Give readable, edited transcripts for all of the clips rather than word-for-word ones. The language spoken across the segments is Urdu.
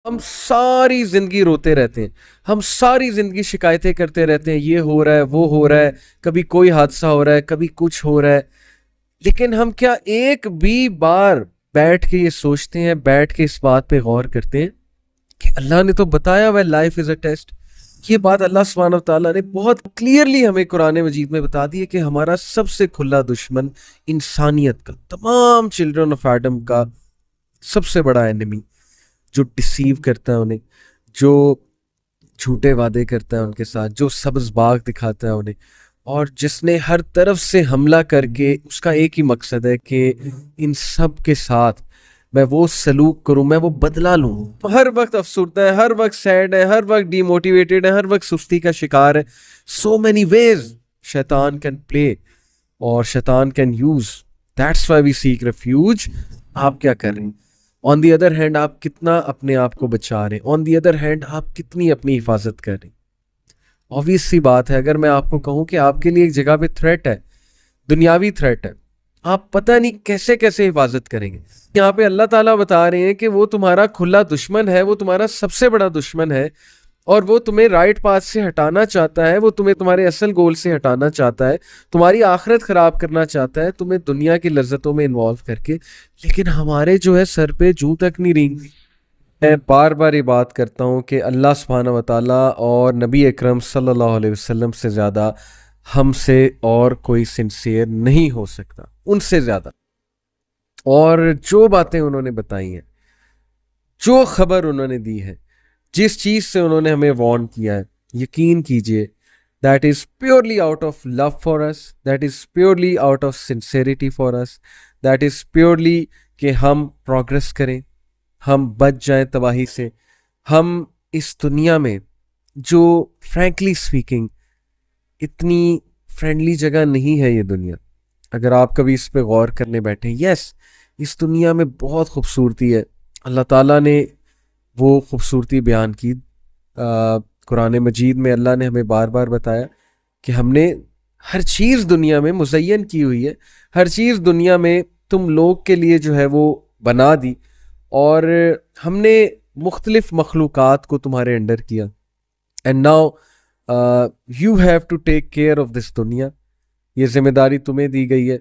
ہم ساری زندگی روتے رہتے ہیں، ہم ساری زندگی شکایتیں کرتے رہتے ہیں، یہ ہو رہا ہے وہ ہو رہا ہے، کبھی کوئی حادثہ ہو رہا ہے، کبھی کچھ ہو رہا ہے، لیکن ہم کیا ایک بھی بار بیٹھ کے یہ سوچتے ہیں، بیٹھ کے اس بات پہ غور کرتے ہیں کہ اللہ نے تو بتایا ہوا ہے لائف از اے ٹیسٹ. یہ بات اللہ سبحانہ و تعالیٰ نے بہت کلیئرلی ہمیں قرآن مجید میں بتا دی ہے کہ ہمارا سب سے کھلا دشمن انسانیت کا، تمام چلڈرن آف ایڈم کا سب سے بڑا اینمی، جو ڈسیو کرتا ہے انہیں، جو جھوٹے وعدے کرتا ہے ان کے ساتھ، جو سبز باغ دکھاتا ہے انہیں، اور جس نے ہر طرف سے حملہ کر کے اس کا ایک ہی مقصد ہے کہ ان سب کے ساتھ میں وہ سلوک کروں، میں وہ بدلہ لوں. ہر وقت افسردہ ہے، ہر وقت سیڈ ہے، ہر وقت ڈی موٹیویٹڈ ہے، ہر وقت سستی کا شکار ہے. سو مینی ویز شیطان کین پلے اور شیطان can use. That's why we seek refuge. آپ کیا کر رہے ہیں؟ آن دی ادر ہینڈ آپ کتنا اپنے آپ کو بچا رہے ہیں؟ آن دی ادر ہینڈ آپ کتنی اپنی حفاظت کر رہے ہیں؟ آبویس سی بات ہے، اگر میں آپ کو کہوں کہ آپ کے لیے ایک جگہ پہ تھریٹ ہے، دنیاوی تھریٹ ہے، آپ پتہ نہیں کیسے کیسے حفاظت کریں گے. یہاں پہ اللہ تعالیٰ بتا رہے ہیں کہ وہ تمہارا کھلا دشمن ہے، وہ تمہارا سب سے بڑا دشمن ہے، اور وہ تمہیں رائٹ پاتھ سے ہٹانا چاہتا ہے، وہ تمہیں تمہارے اصل گول سے ہٹانا چاہتا ہے، تمہاری آخرت خراب کرنا چاہتا ہے، تمہیں دنیا کی لذتوں میں انوالو کر کے. لیکن ہمارے جو ہے سر پہ جوں تک نہیں رینگتی. میں بار بار یہ بات کرتا ہوں کہ اللہ سبحانہ و تعالیٰ اور نبی اکرم صلی اللہ علیہ وسلم سے زیادہ ہم سے اور کوئی سنسیئر نہیں ہو سکتا، ان سے زیادہ. اور جو باتیں انہوں نے بتائی ہیں، جو خبر انہوں نے دی ہے، جس چیز سے انہوں نے ہمیں وارن کیا ہے، یقین کیجئے that is purely out of love for us, that is purely out of sincerity for us, that is purely کہ ہم پروگرس کریں، ہم بچ جائیں تباہی سے. ہم اس دنیا میں جو فرینکلی اسپیکنگ اتنی فرینڈلی جگہ نہیں ہے یہ دنیا، اگر آپ کبھی اس پہ غور کرنے بیٹھیں. یس، اس دنیا میں بہت خوبصورتی ہے، اللہ تعالیٰ نے وہ خوبصورتی بیان کی. قرآن مجید میں اللہ نے ہمیں بار بار بتایا کہ ہم نے ہر چیز دنیا میں مزین کی ہوئی ہے، ہر چیز دنیا میں تم لوگ کے لیے جو ہے وہ بنا دی، اور ہم نے مختلف مخلوقات کو تمہارے انڈر کیا. And now you have to take care of this دنیا. یہ ذمہ داری تمہیں دی گئی ہے،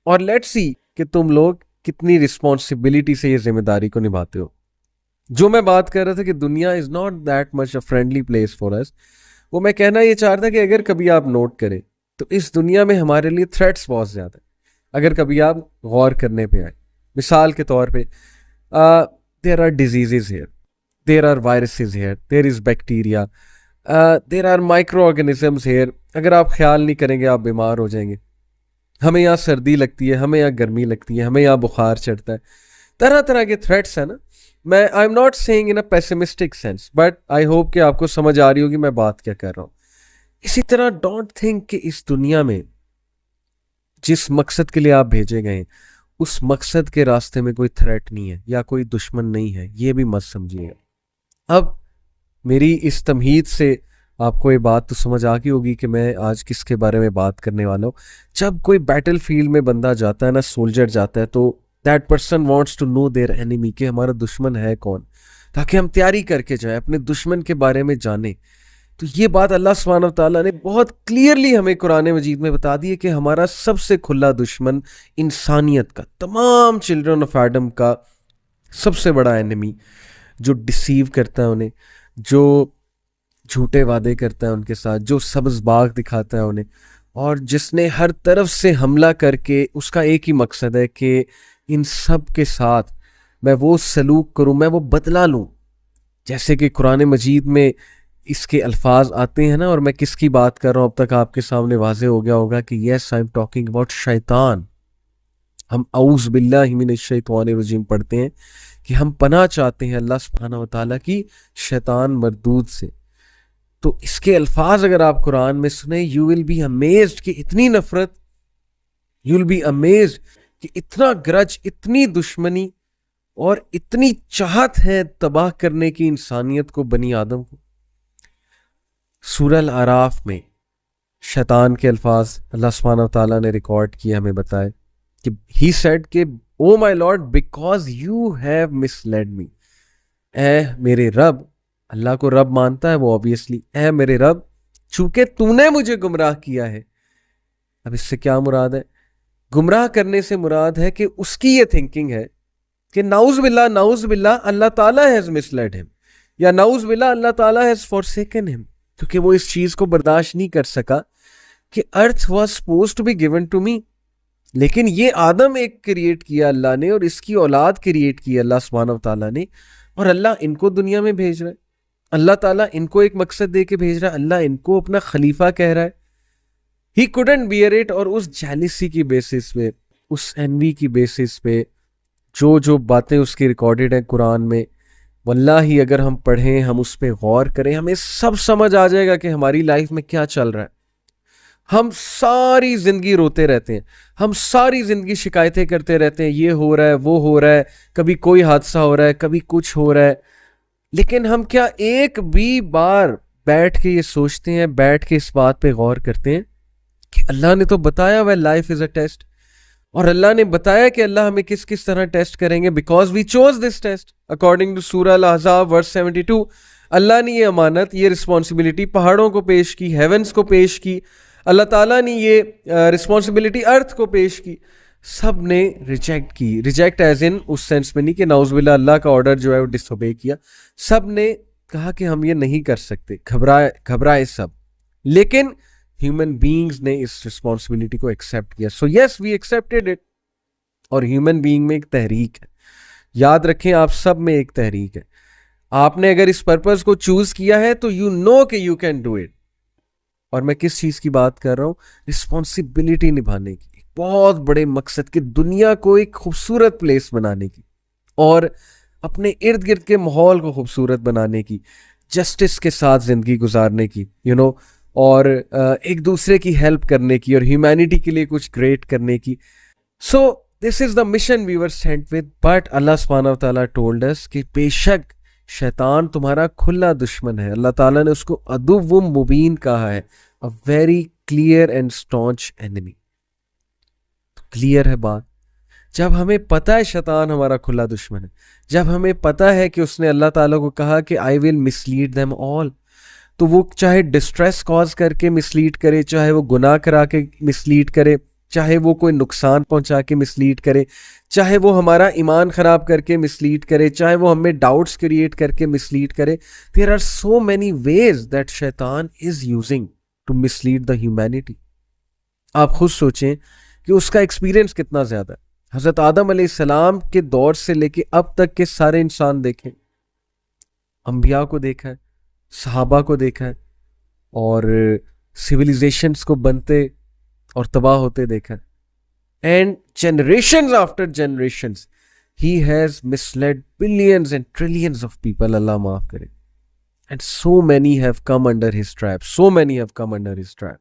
اور لیٹس سی کہ تم لوگ کتنی رسپانسبلٹی سے یہ ذمہ داری کو نبھاتے ہو. جو میں بات کر رہا تھا کہ دنیا is not that much a friendly place for us, وہ میں کہنا یہ چاہ رہا تھا کہ اگر کبھی آپ نوٹ کریں تو اس دنیا میں ہمارے لیے تھریٹس بہت زیادہ ہیں. اگر کبھی آپ غور کرنے پہ آئیں، مثال کے طور پہ there are diseases here, there are viruses here, there is bacteria, there are micro organisms here. اگر آپ خیال نہیں کریں گے آپ بیمار ہو جائیں گے. ہمیں یہاں سردی لگتی ہے، ہمیں یہاں گرمی لگتی ہے، ہمیں یہاں بخار چڑھتا ہے. طرح طرح کے تھریٹس ہیں نا. میں I am not seeing in a pessimistic sense, but I hope کہ آپ کو سمجھ آ رہی ہوگی میں بات کیا کر رہا ہوں. اسی طرح ڈونٹ تھنک کہ اس دنیا میں جس مقصد کے لیے آپ بھیجے گئے ہیں اس مقصد کے راستے میں کوئی تھریٹ نہیں ہے یا کوئی دشمن نہیں ہے، یہ بھی مت سمجھیے گا. اب میری اس تمہید سے آپ کو یہ بات تو سمجھ آ گئی ہوگی کہ میں آج کس کے بارے میں بات کرنے والا ہوں. جب کوئی بیٹل فیلڈ میں بندہ جاتا ہے نا، سولجر جاتا ہے، تو that person wants to know their enemy, کہ ہمارا دشمن ہے کون، تاکہ ہم تیاری کر کے جائیں، اپنے دشمن کے بارے میں جانیں. تو یہ بات اللہ سبحانہ و تعالیٰ نے بہت کلیئرلی ہمیں قرآن مجید میں بتا دی ہے کہ ہمارا سب سے کھلا دشمن انسانیت کا، تمام چلڈرن آف ایڈم کا سب سے بڑا اینمی، جو ڈسیو کرتا ہے انہیں، جو جھوٹے وعدے کرتا ہے ان کے ساتھ، جو سبز باغ دکھاتا ہے انہیں، اور جس نے ہر طرف سے حملہ کر کے اس کا ایک ہی مقصد ہے کہ ان سب کے ساتھ میں وہ سلوک کروں، میں وہ بدلہ لوں. جیسے کہ قرآن مجید میں اس کے الفاظ آتے ہیں نا، اور میں کس کی بات کر رہا ہوں اب تک آپ کے سامنے واضح ہو گیا ہوگا کہ یس آئی ایم ٹاکنگ اباؤٹ شیطان. ہم اعوذ باللہ من الشیطان الرجیم پڑھتے ہیں کہ ہم پناہ چاہتے ہیں اللہ سبحانہ و تعالیٰ کی شیطان مردود سے. تو اس کے الفاظ اگر آپ قرآن میں سنیں، یو ول بی امیزڈ کہ اتنی نفرت، یو ول بی امیزڈ کہ اتنا گرج، اتنی دشمنی اور اتنی چاہت ہے تباہ کرنے کی انسانیت کو، بنی آدم کو. سورہ الاعراف میں شیطان کے الفاظ اللہ سبحانہ و تعالیٰ نے ریکارڈ کیے، ہمیں بتائے کہ ہی سیڈ کہ oh my lord because you have misled me. اے میرے رب, اللہ کو رب مانتا ہے وہ obviously, اے میرے رب چونکہ تو نے مجھے گمراہ کیا ہے. اب اس سے کیا مراد ہے؟ گمراہ کرنے سے مراد ہے کہ اس کی یہ تھنکنگ ہے کہ نعوذ باللہ اللہ تعالیٰ ہیز مسلیڈ ہم, یا نعوذ باللہ اللہ تعالیٰ ہیز فورسیکن ہم, کیونکہ وہ اس چیز کو برداشت نہیں کر سکا کہ earth was supposed to be given to me. لیکن یہ آدم ایک کریٹ کیا اللہ نے, اور اس کی اولاد کریٹ کی اللہ سبحانہ و تعالیٰ نے, اور اللہ ان کو دنیا میں بھیج رہا ہے. اللہ تعالیٰ ان کو ایک مقصد دے کے بھیج رہا ہے, اللہ ان کو اپنا خلیفہ کہہ رہا ہے. ہی couldn't bear it, اور اس جیلسی کی بیسس پہ, اس انوی کی بیسس پہ جو باتیں اس کی ریکارڈڈ ہیں قرآن میں, واللہ اگر ہم پڑھیں, ہم اس پہ غور کریں, ہمیں سب سمجھ آ جائے گا کہ ہماری لائف میں کیا چل رہا ہے. ہم ساری زندگی روتے رہتے ہیں, ہم ساری زندگی شکایتیں کرتے رہتے ہیں, یہ ہو رہا ہے وہ ہو رہا ہے, کبھی کوئی حادثہ ہو رہا ہے, کبھی کچھ ہو رہا ہے. لیکن ہم کیا ایک بھی بار بیٹھ کے یہ سوچتے ہیں, بیٹھ کے اس بات پہ غور کرتے ہیں کہ اللہ نے تو بتایا ہوا لائف از اے ٹیسٹ, اور اللہ نے بتایا کہ اللہ ہمیں کس کس طرح ٹیسٹ کریں گے, because we choose this test according to Surah Al-Ahzab ورس 72. اللہ نے یہ امانت, یہ رسپانسبلٹی پہاڑوں کو پیش کی, ہیونس کو پیش کی, اللہ تعالیٰ نے یہ رسپانسبلٹی ارتھ کو پیش کی. سب نے ریجیکٹ کی, ریجیکٹ ایز ان اس سینس میں نہیں کہ نعوذ باللہ اللہ کا آرڈر جو ہے وہ ڈس اوبے کیا. سب نے کہا کہ ہم یہ نہیں کر سکتے, گھبرائے سب. لیکن ہیومن بینگز نے اس رسپانسبلٹی کو ایکسیپٹ کیا. سو یس وی ایکسیپٹیڈ اٹ. اور ہیومن بینگ میں ایک تحریک ہے, یاد رکھیں آپ سب میں ایک تحریک ہے. آپ نے اگر اس پرپز کو چوز کیا ہے تو یو نو کہ یو کین ڈو اٹ. اور میں کس چیز کی بات کر رہا ہوں؟ رسپانسبلٹی نبھانے کی, ایک بہت بڑے مقصد کی, دنیا کو ایک خوبصورت پلیس بنانے کی, اور اپنے ارد گرد کے ماحول کو خوبصورت بنانے کی, جسٹس کے ساتھ زندگی گزارنے کی, اور ایک دوسرے کی ہیلپ کرنے کی, اور ہیومینٹی کے لیے کچھ گریٹ کرنے کی. So this is the mission we were sent with. But Allah سبحانہ و تعالیٰ ٹولڈ اس کہ بے شک شیطان تمہارا کھلا دشمن ہے. اللہ تعالیٰ نے اس کو عدو مبین کہا ہے, a very clear and staunch enemy. Clear ہے بات. جب ہمیں پتہ ہے شیطان ہمارا کھلا دشمن ہے, جب ہمیں پتہ ہے کہ اس نے اللہ تعالیٰ کو کہا کہ I will mislead them all, تو وہ چاہے ڈسٹریس کاز کر کے مسلیڈ کرے, چاہے وہ گناہ کرا کے مسلیڈ کرے, چاہے وہ کوئی نقصان پہنچا کے مسلیڈ کرے, چاہے وہ ہمارا ایمان خراب کر کے مسلیڈ کرے, چاہے وہ ہمیں ڈاؤٹس کریٹ کر کے مسلیڈ کرے. There are so many ways that شیطان is using to mislead the humanity. آپ خود سوچیں کہ اس کا ایکسپیرینس کتنا زیادہ ہے. حضرت آدم علیہ السلام کے دور سے لے کے اب تک کے سارے انسان دیکھیں, انبیاء کو دیکھا ہے, صحابہ کو دیکھا ہے, اور سویلائزیشنز کو بنتے اور تباہ ہوتے دیکھا ہے. And generations after generations he has misled billions and trillions of people, Allah معاف کرے. And so many have come under his trap, so many have come under his trap.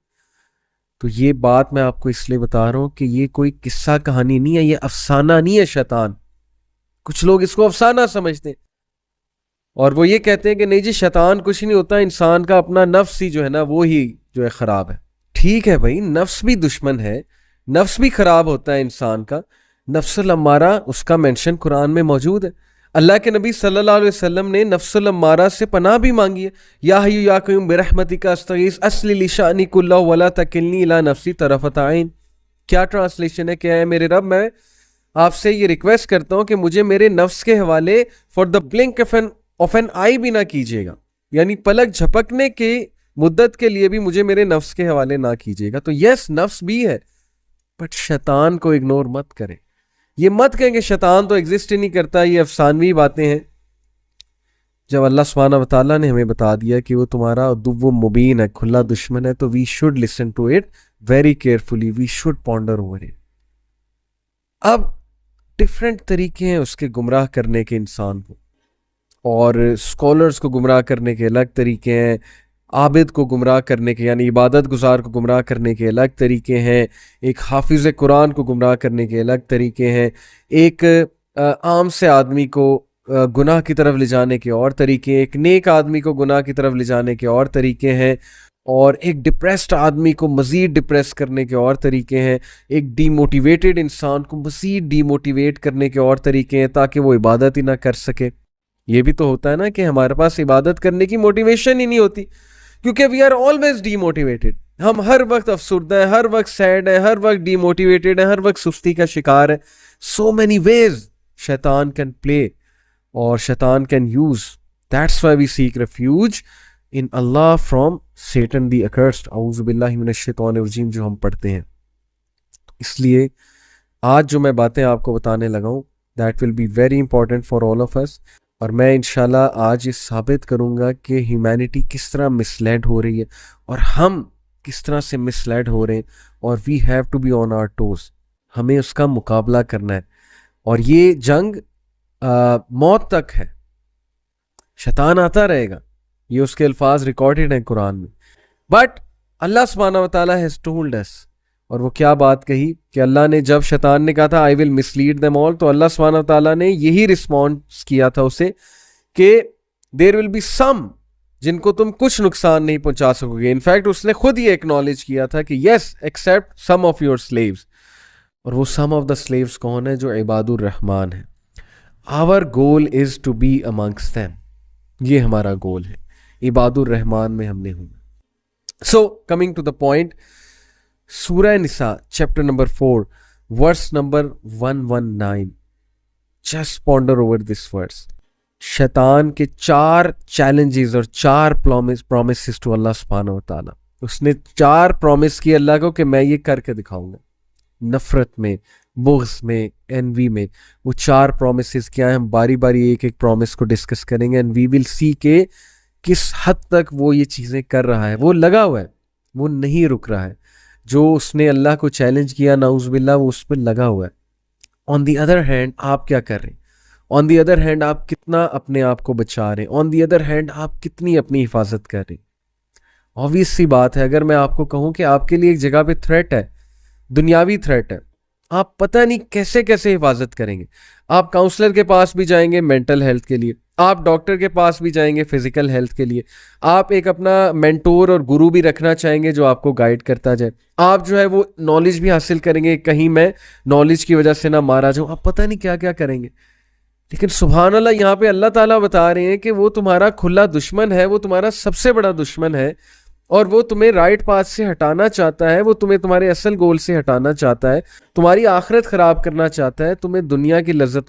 تو یہ بات میں آپ کو اس لیے بتا رہا ہوں کہ یہ کوئی قصہ کہانی نہیں ہے, یہ افسانہ نہیں ہے شیطان. کچھ لوگ اس کو افسانہ سمجھتے ہیں, اور وہ یہ کہتے ہیں کہ نہیں جی شیطان کچھ نہیں ہوتا, انسان کا اپنا نفس ہی جو ہے نا وہی جو ہے خراب ہے. ٹھیک ہے بھائی, نفس بھی دشمن ہے, نفس بھی خراب ہوتا ہے انسان کا. نفس الامارہ اس کا مینشن قرآن میں موجود ہے. اللہ کے نبی صلی اللہ علیہ وسلم نے نفس الامارہ سے پناہ بھی مانگی ہے. یا حی یا قیوم برحمتک استغیث اصلح لی شأنی کلہ ولا تکلنی الی نفسی طرفۃ عین. کیا ٹرانسلیشن ہے؟ کہ اے میرے رب, میں آپ سے یہ ریکویسٹ کرتا ہوں کہ مجھے میرے نفس کے حوالے for the blink of an eye بھی نہ کیجیے گا, یعنی پلک جھپکنے کی مدت کے لیے بھی مجھے میرے نفس کے حوالے نہ کیجیے گا. تو یس نفس بھی ہے, بٹ شیطان کو اگنور مت کریں. یہ مت کہیں کہ شیطان تو ایگزسٹ ہی نہیں کرتا, یہ افسانوی باتیں ہیں. جب اللہ سبحانہ و تعالیٰ نے ہمیں بتا دیا کہ وہ تمہارا عدو مبین ہے, کھلا دشمن ہے, تو we should listen to it very carefully, we should ponder over it. اب ڈفرینٹ طریقے ہیں اس کے گمراہ کرنے کے انسان کو, اور اسکالرس کو گمراہ کرنے کے الگ طریقے ہیں, عابد کو گمراہ کرنے کے یعنی عبادت گزار کو گمراہ کرنے کے الگ طریقے ہیں, ایک حافظ قرآن کو گمراہ کرنے کے الگ طریقے ہیں, ایک عام سے آدمی کو گناہ کی طرف لے جانے کے اور طریقے, ایک نیک آدمی کو گناہ کی طرف لے جانے کے اور طریقے ہیں, اور ایک ڈپریسڈ آدمی کو مزید ڈپریس کرنے کے اور طریقے ہیں, ایک ڈی موٹیویٹڈ انسان کو مزید ڈی موٹیویٹ کرنے کے اور طریقے ہیں تاکہ وہ عبادت ہی نہ کر سکے. یہ بھی تو ہوتا ہے نا کہ ہمارے پاس عبادت کرنے کی موٹیویشن ہی نہیں ہوتی, کیونکہ we are always demotivated. ہم ہر وقت افسردہ ہیں, ہر وقت سیڈ ہیں, ہر وقت ڈی موٹیویٹیڈ ہیں, ہر وقت سستی کا شکار ہے. سو مینی ویز شیطان کین پلے اور شیطان can use. That's why we seek refuge in Allah from Satan the accursed. اعوذ باللہ من الشیطان الرجیم جو ہم پڑھتے ہیں. اس لیے آج جو میں باتیں آپ کو بتانے لگا ہوں, that will be very important for all of us. اور میں انشاءاللہ آج یہ ثابت کروں گا کہ ہیومینٹی کس طرح مسلیڈ ہو رہی ہے اور ہم کس طرح سے مسلیڈ ہو رہے ہیں, اور we have to be on our toes. ہمیں اس کا مقابلہ کرنا ہے, اور یہ جنگ موت تک ہے. شیطان آتا رہے گا, یہ اس کے الفاظ ریکارڈڈ ہیں قرآن میں. بٹ اللہ سبحانہ و تعالیٰ ہیز ٹولڈ اس, اور وہ کیا بات کہی کہ اللہ نے جب شیطان نے کہا تھا آئی ول مس لیڈ دیم آل, تو اللہ سبحانہ و تعالیٰ نے یہی رسپانس کیا تھا اسے کہ دیر ول بی سم جن کو تم کچھ نقصان نہیں پہنچا سکو گے. انفیکٹ اس نے خود یہ ایکنالج کیا تھا کہ yes accept some of your slaves. اور وہ سم آف دا سلیوز کون ہے؟ جو عباد الرحمان ہیں. آور گول از ٹو بی امنگسٹ دیم. یہ ہمارا گول ہے, عباد الرحمان میں ہم نے ہونا. So coming to the point, سورہ Nisa chapter number 4 verse number 119. Just ponder over this verse. شیطان کے 4 چیلنجز اور 4 پرومسز ٹو اللہ سبحانہ و تعالیٰ. اس نے 4 پرومس کی اللہ کو کہ میں یہ کر کے دکھاؤں گا. نفرت میں, بغض میں, انوی میں. وہ 4 پرومسز کیا ہیں؟ ہم باری باری ایک ایک پرومس کو ڈسکس کریں گے, اینڈ وی ول سی کہ کس حد تک وہ یہ چیزیں کر رہا ہے. وہ لگا ہوا ہے, وہ نہیں رک رہا ہے. جو اس نے اللہ کو چیلنج کیا نعوذ باللہ, وہ اس پہ لگا ہوا ہے. آن دی ادر ہینڈ آپ کیا کر رہے ہیں؟ آن دی ادر ہینڈ آپ کتنا اپنے آپ کو بچا رہے ہیں؟ آن دی ادر ہینڈ آپ کتنی اپنی حفاظت کر رہے ہیں؟ آبویس سی بات ہے, اگر میں آپ کو کہوں کہ آپ کے لیے ایک جگہ پہ تھریٹ ہے, دنیاوی تھریٹ ہے, آپ پتہ نہیں کیسے کیسے حفاظت کریں گے. آپ کاؤنسلر کے پاس بھی جائیں گے مینٹل ہیلتھ کے لیے, آپ ڈاکٹر کے پاس بھی جائیں گے فزیکل ہیلتھ کے لیے, آپ ایک اپنا مینٹور اور گرو بھی رکھنا چاہیں گے جو آپ کو گائیڈ کرتا جائے, آپ جو ہے وہ نالج بھی حاصل کریں گے, کہیں میں نالج کی وجہ سے نہ مارا جاؤں, آپ پتہ نہیں کیا کیا کریں گے. لیکن سبحان اللہ یہاں پہ اللہ تعالیٰ بتا رہے ہیں کہ وہ تمہارا کھلا دشمن ہے, وہ تمہارا سب سے بڑا دشمن ہے, اور وہ تمہیں رائٹ پاتھ سے ہٹانا چاہتا ہے, وہ تمہیں تمہارے اصل گول سے ہٹانا چاہتا ہے, تمہاری آخرت خراب کرنا چاہتا ہے, تمہیں دنیا کی لذت